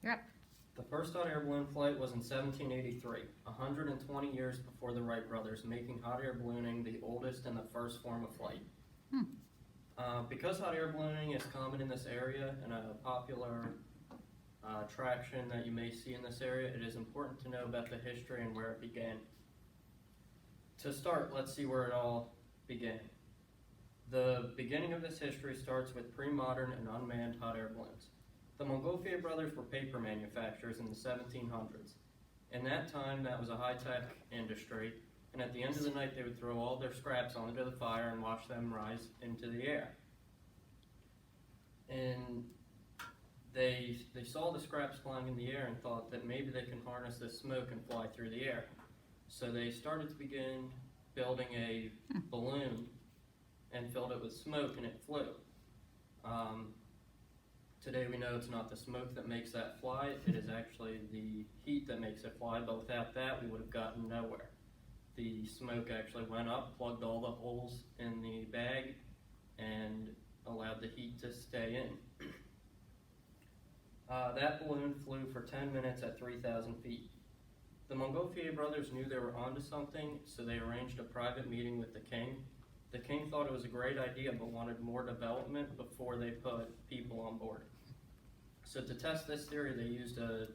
You're up. The first hot air balloon flight was in 1783, 120 years before the Wright brothers, making hot air ballooning the oldest and the first form of flight. Because hot air ballooning is common in this area and a popular attraction that you may see in this area, it is important to know about the history and where it began. To start, let's see where it all began. The beginning of this history starts with pre-modern and unmanned hot air balloons. The Montgolfier brothers were paper manufacturers in the 1700s. In that time, that was a high-tech industry, and at the end of the night, they would throw all their scraps onto the fire and watch them rise into the air. And they saw the scraps flying in the air and thought that maybe they can harness this smoke and fly through the air. So they started to begin building a balloon and filled it with smoke, and it flew. Today we know it's not the smoke that makes that fly, it is actually the heat that makes it fly, but without that we would have gotten nowhere. The smoke actually went up, plugged all the holes in the bag, and allowed the heat to stay in. That balloon flew for 10 minutes at 3,000 feet. The Montgolfier brothers knew they were onto something, so they arranged a private meeting with the king. The king thought it was a great idea, but wanted more development before they put people on board. So to test this theory, they used a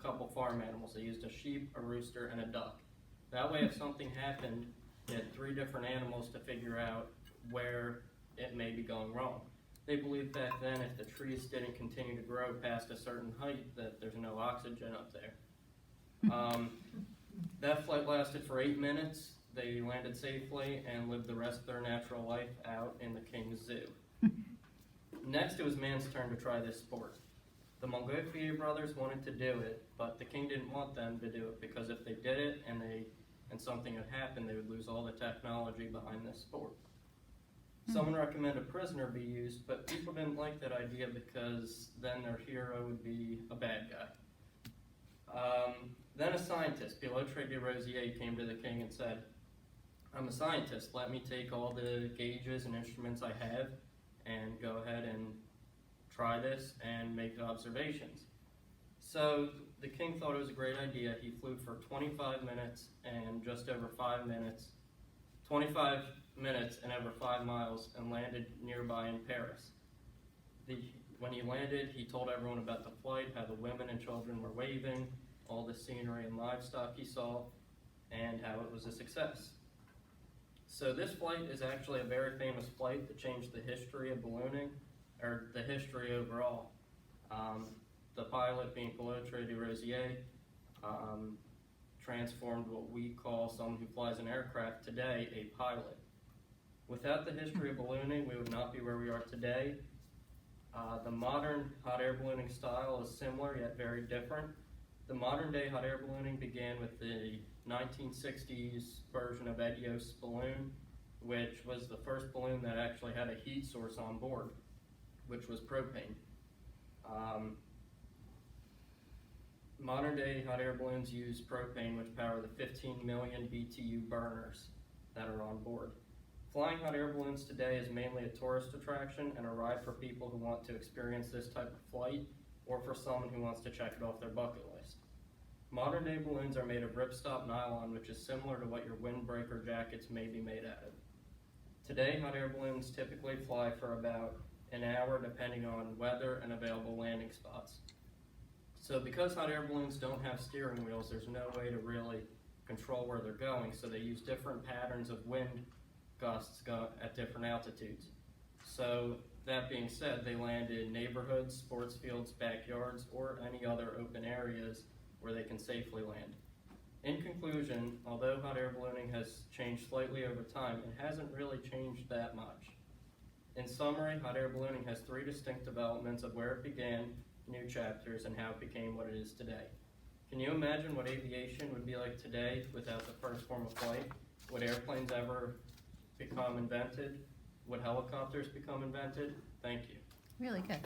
couple farm animals. They used a sheep, a rooster, and a duck. That way, if something happened, they had 3 different animals to figure out where it may be going wrong. They believed back then if the trees didn't continue to grow past a certain height, that there's no oxygen up there. That flight lasted for 8 minutes. They landed safely and lived the rest of their natural life out in the King's Zoo. Next, it was man's turn to try this sport. The Montgolfier brothers wanted to do it, but the king didn't want them to do it because if they did it and something had happened, they would lose all the technology behind this sport. Someone recommended a prisoner be used, but people didn't like that idea because then their hero would be a bad guy. Then a scientist, Pilotry de Rosier, came to the king and said, "I'm a scientist, let me take all the gauges and instruments I have and go ahead and try this and make observations." So the king thought it was a great idea. He flew for 25 minutes and just over 5 minutes, 25 minutes and over 5 miles, and landed nearby in Paris. When he landed, he told everyone about the flight, how the women and children were waving, all the scenery and livestock he saw, and how it was a success. So this flight is actually a very famous flight that changed the history of ballooning, or the history overall. The pilot, being Pilotry de Rosier, transformed what we call someone who flies an aircraft today a pilot. Without the history of ballooning, we would not be where we are today. The modern hot air ballooning style is similar yet very different. The modern day hot air ballooning began with the 1960s version of Ed Yost's balloon, which was the first balloon that actually had a heat source on board, which was propane. Modern day hot air balloons use propane, which power the 15 million BTU burners that are on board. Flying hot air balloons today is mainly a tourist attraction and a ride for people who want to experience this type of flight, or for someone who wants to check it off their bucket list. Modern day balloons are made of ripstop nylon, which is similar to what your windbreaker jackets may be made out of. Today, hot air balloons typically fly for about an hour depending on weather and available landing spots. So because hot air balloons don't have steering wheels, there's no way to really control where they're going, so they use different patterns of wind gusts at different altitudes. So that being said, they land in neighborhoods, sports fields, backyards, or any other open areas where they can safely land. In conclusion, although hot air ballooning has changed slightly over time, it hasn't really changed that much. In summary, hot air ballooning has 3 distinct developments of where it began, new chapters, and how it became what it is today. Can you imagine what aviation would be like today without the first form of flight? Would airplanes ever become invented? Would helicopters become invented? Thank you. Really good.